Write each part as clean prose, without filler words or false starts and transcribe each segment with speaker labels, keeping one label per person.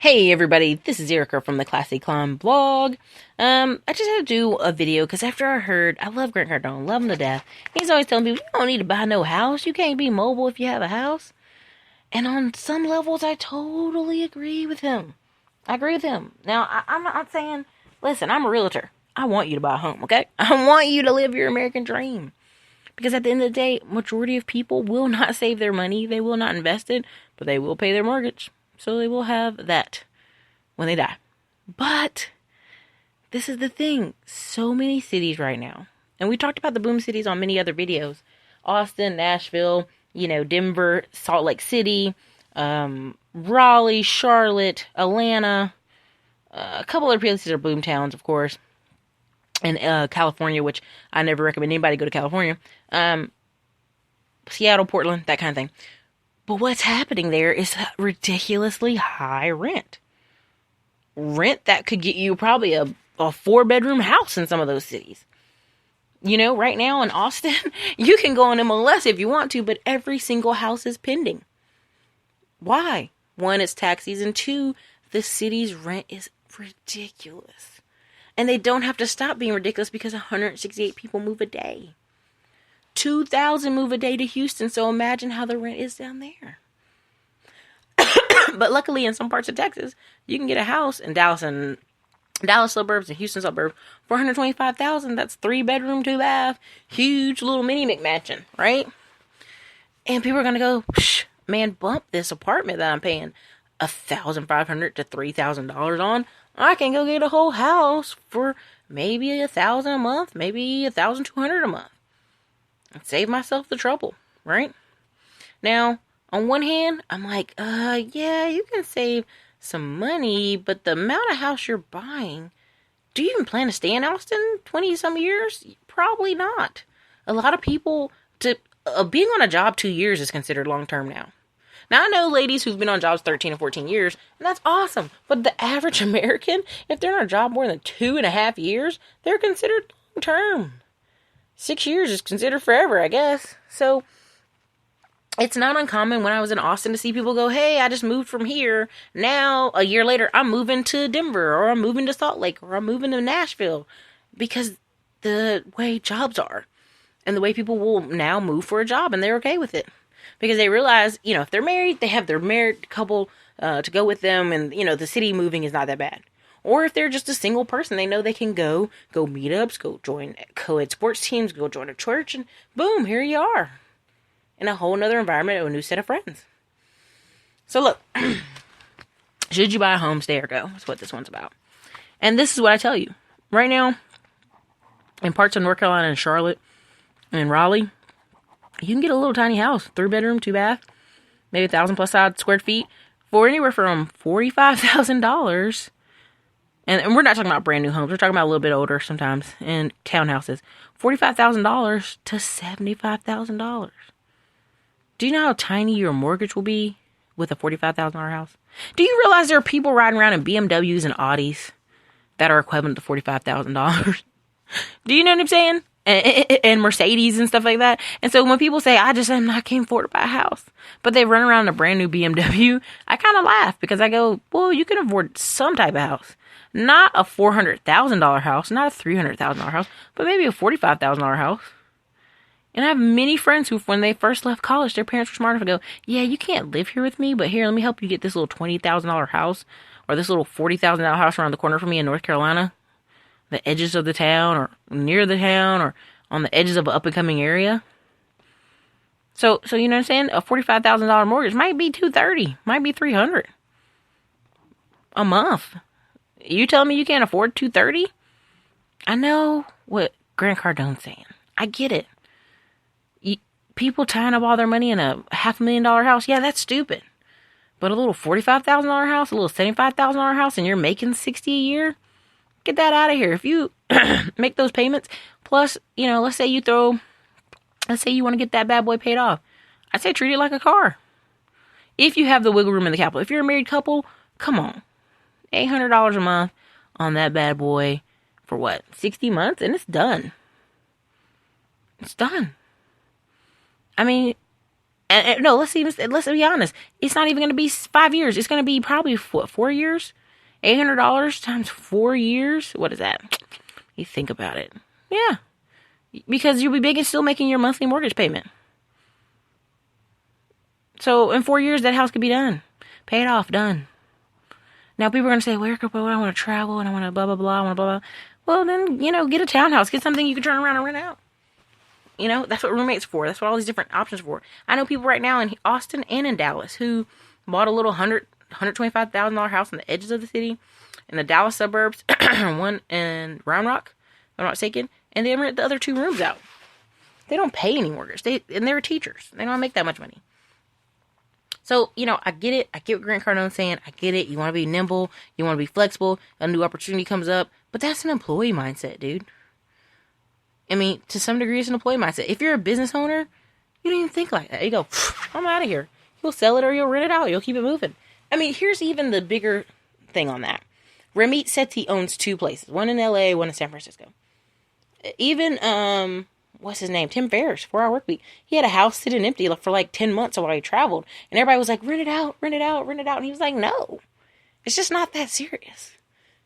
Speaker 1: Hey everybody, this is Erica from the Classy Climb blog. I just had to do a video because after I love Grant Cardone, love him to death. He's always telling people, you don't need to buy no house. You can't be mobile if you have a house. And on some levels, I totally agree with him. I agree with him. Now, I'm not saying, listen, I'm a realtor. I want you to buy a home, okay? I want you to live your American dream. Because at the end of the day, majority of people will not save their money. They will not invest it, but they will pay their mortgage. So they will have that when they die. But this is the thing. So many cities right now. And we talked about the boom cities on many other videos. Austin, Nashville, Denver, Salt Lake City, Raleigh, Charlotte, Atlanta. A couple other places are boom towns, of course. And California, which I never recommend anybody go to California. Seattle, Portland, that kind of thing. But what's happening there is ridiculously high rent. Rent that could get you probably a 4-bedroom house in some of those cities. Right now in Austin, you can go on MLS if you want to, but every single house is pending. Why? 1, it's tax season. 2, the city's rent is ridiculous. And they don't have to stop being ridiculous because 168 people move a day. 2,000 move a day to Houston, so imagine how the rent is down there. But luckily, in some parts of Texas, you can get a house in Dallas suburbs and Houston suburbs for $125,000. That's 3-bedroom, 2-bath, huge little mini McMansion, right? And people are gonna go, man, bump this apartment that I'm paying $1,500 to $3,000 on. I can go get a whole house for maybe $1,000 a month, maybe $1,200 a month. Save myself the trouble, right? Now, on one hand, I'm like, yeah, you can save some money, but the amount of house you're buying, do you even plan to stay in Austin 20-some years? Probably not. A lot of people, being on a job 2 years is considered long-term now. Now, I know ladies who've been on jobs 13 or 14 years, and that's awesome. But the average American, if they're on a job more than 2.5 years, they're considered long-term. 6 years is considered forever, I guess. So, it's not uncommon when I was in Austin to see people go, hey, I just moved from here. Now, a year later, I'm moving to Denver, or I'm moving to Salt Lake, or I'm moving to Nashville. Because the way jobs are. And the way people will now move for a job, and they're okay with it. Because they realize, if they're married, they have their married couple to go with them, and, the city moving is not that bad. Or if they're just a single person, they know they can go meetups, go join co-ed sports teams, go join a church, and boom, here you are. In a whole nother environment with a new set of friends. So look, should you buy a home, stay or go? That's what this one's about. And this is what I tell you. Right now, in parts of North Carolina and Charlotte and Raleigh, you can get a little tiny house, 3-bedroom, 2-bath, maybe 1,000+ square feet, for anywhere from $45,000. And we're not talking about brand new homes. We're talking about a little bit older sometimes. And townhouses. $45,000 to $75,000. Do you know how tiny your mortgage will be with a $45,000 house? Do you realize there are people riding around in BMWs and Audis that are equivalent to $45,000? Do you know what I'm saying? And Mercedes and stuff like that. And so when people say, I can't afford to buy a house, but they run around in a brand new BMW, I kind of laugh because I go, well, you can afford some type of house. Not a $400,000 house, not a $300,000 house, but maybe a $45,000 house. And I have many friends who, when they first left college, their parents were smart enough to go, yeah, you can't live here with me, but here, let me help you get this little $20,000 house or this little $40,000 house around the corner from me in North Carolina, the edges of the town or near the town or on the edges of an up-and-coming area. So you know what I'm saying? A $45,000 mortgage might be $230,000, might be $300,000 a month. You telling me you can't afford $230,000? I know what Grant Cardone's saying. I get it. People tying up all their money in a $500,000 house, yeah, that's stupid. But a little $45,000 house, a little $75,000 house, and you're making $60,000 a year, get that out of here. If you make those payments, plus, let's say you want to get that bad boy paid off. I'd say treat it like a car. If you have the wiggle room in the capital. If you're a married couple, come on. $800 a month on that bad boy for what? 60 months? And it's done. It's done. I mean, And no, let's be honest. It's not even going to be 5 years. It's going to be probably what, 4 years. $800 times 4 years. What is that? You think about it. Yeah, because you'll be big and still making your monthly mortgage payment. So in 4 years, that house could be done, paid off, done. Now people are going to say, "Where could I want to travel and I want to blah blah blah, I want to blah blah." Well, then get a townhouse, get something you can turn around and rent out. That's what roommates for. That's what all these different options for. I know people right now in Austin and in Dallas who bought a little $125,000 house on the edges of the city in the Dallas suburbs, one in Round Rock, if I'm not mistaken, and they rent the other 2 rooms out. They don't pay any mortgage. They're teachers. They don't make that much money. So, I get it. I get what Grant Cardone's saying. I get it. You want to be nimble. You want to be flexible. A new opportunity comes up. But that's an employee mindset, dude. I mean, to some degree, it's an employee mindset. If you're a business owner, you don't even think like that. You go, I'm out of here. You'll sell it or you'll rent it out. You'll keep it moving. I mean, here's even the bigger thing on that. Ramit Sethi owns 2 places. One in LA, one in San Francisco. Even, what's his name? Tim Ferriss, 4 Hour Workweek. He had a house sitting empty for like 10 months while he traveled. And everybody was like, rent it out, rent it out, rent it out. And he was like, no. It's just not that serious.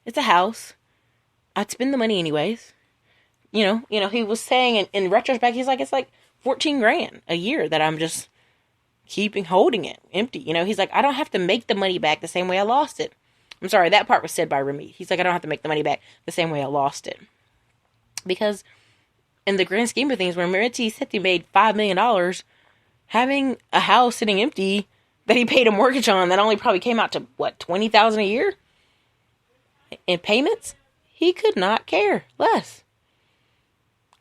Speaker 1: It's a house. I'd spend the money anyways. He was saying in retrospect, he's like, it's like $14,000 a year that I'm just holding it empty. He's like, I don't have to make the money back the same way I lost it. I'm sorry, that part was said by Ramit. He's like, I don't have to make the money back the same way I lost it. Because in the grand scheme of things, when Ramit Sethi made $5 million, having a house sitting empty that he paid a mortgage on that only probably came out to, $20,000 a year in payments, he could not care less.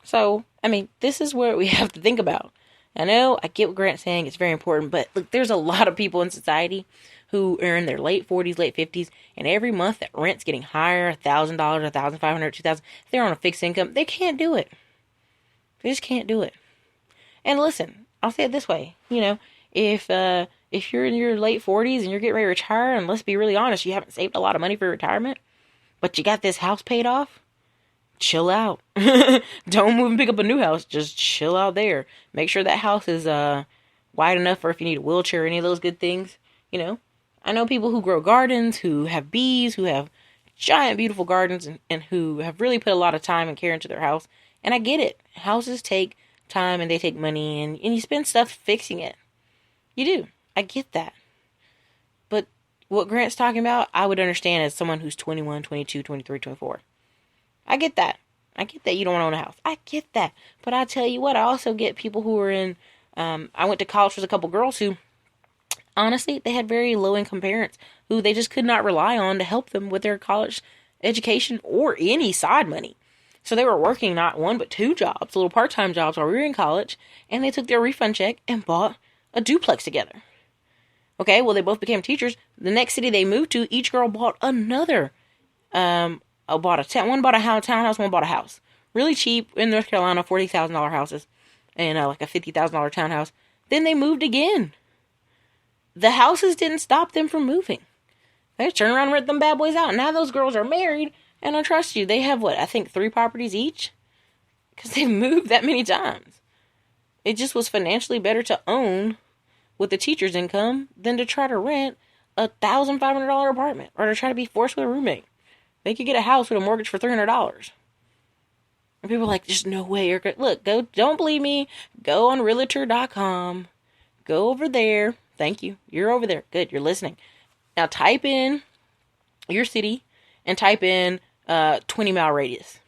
Speaker 1: So, I mean, this is where we have to think about. I know, I get what Grant's saying, it's very important, but look, there's a lot of people in society who are in their late 40s, late 50s, and every month that rent's getting higher, $1,000, $1,500, $2,000, they're on a fixed income, they can't do it. They just can't do it. And listen, I'll say it this way, if you're in your late 40s and you're getting ready to retire, and let's be really honest, you haven't saved a lot of money for retirement, but you got this house paid off, chill out. Don't move and pick up a new house. Just chill out there. Make sure that house is wide enough for if you need a wheelchair or any of those good things. I know people who grow gardens, who have bees, who have giant, beautiful gardens, and who have really put a lot of time and care into their house. And I get it. Houses take time and they take money, and you spend stuff fixing it. You do. I get that. But what Grant's talking about, I would understand as someone who's 21, 22, 23, 24. I get that. I get that you don't want to own a house. I get that. But I tell you what, I also get people who are in, I went to college with a couple girls who, honestly, they had very low-income parents who they just could not rely on to help them with their college education or any side money. So they were working not 1 but 2 jobs, little part-time jobs while we were in college, and they took their refund check and bought a duplex together. Okay, well, they both became teachers. The next city they moved to, each girl bought another, one bought a townhouse, one bought a house. Really cheap in North Carolina, $40,000 houses, and like a $50,000 townhouse. Then they moved again. The houses didn't stop them from moving. They just turned around and rent them bad boys out. Now those girls are married, and I trust you, they have, I think 3 properties each? Because they've moved that many times. It just was financially better to own with the teacher's income than to try to rent a $1,500 apartment or to try to be forced with a roommate. They could get a house with a mortgage for $300. And people are like, there's no way you're good. Look, don't believe me. Go on realtor.com. Go over there. Thank you. You're over there. Good. You're listening. Now type in your city and type in 20-mile radius.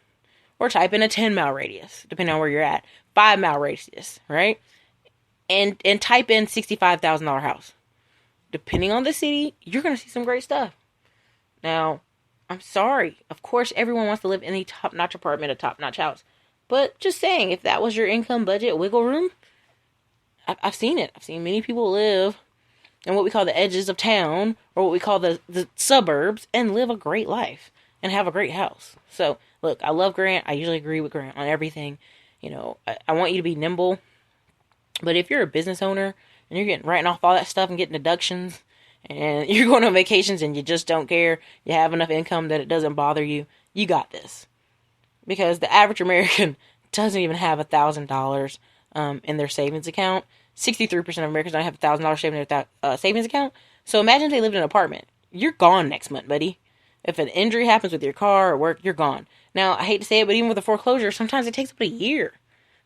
Speaker 1: Or type in a 10-mile radius, depending on where you're at. 5-mile radius, right? And type in $65,000 house. Depending on the city, you're going to see some great stuff. Now, I'm sorry. Of course, everyone wants to live in a top-notch apartment, a top-notch house. But just saying, if that was your income budget, wiggle room, I've seen it. I've seen many people live in what we call the edges of town, or what we call the suburbs, and live a great life and have a great house. So, look, I love Grant. I usually agree with Grant on everything. I want you to be nimble. But if you're a business owner and you're writing off all that stuff and getting deductions, and you're going on vacations and you just don't care, you have enough income that it doesn't bother you, you got this. Because the average American doesn't even have $1,000 in their savings account. 63% of Americans don't have $1,000 saved in their savings account. So imagine if they lived in an apartment. You're gone next month, buddy. If an injury happens with your car or work, you're gone. Now, I hate to say it, but even with a foreclosure, sometimes it takes up to a year.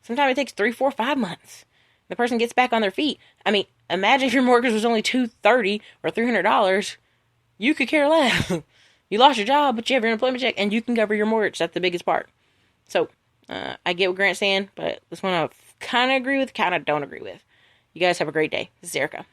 Speaker 1: Sometimes it takes 3, 4, 5 months. The person gets back on their feet. I mean, imagine if your mortgage was only $230 or $300. You could care less. You lost your job, but you have your unemployment check, and you can cover your mortgage. That's the biggest part. So, I get what Grant's saying, but this one I kind of agree with, kind of don't agree with. You guys have a great day. This is Erica.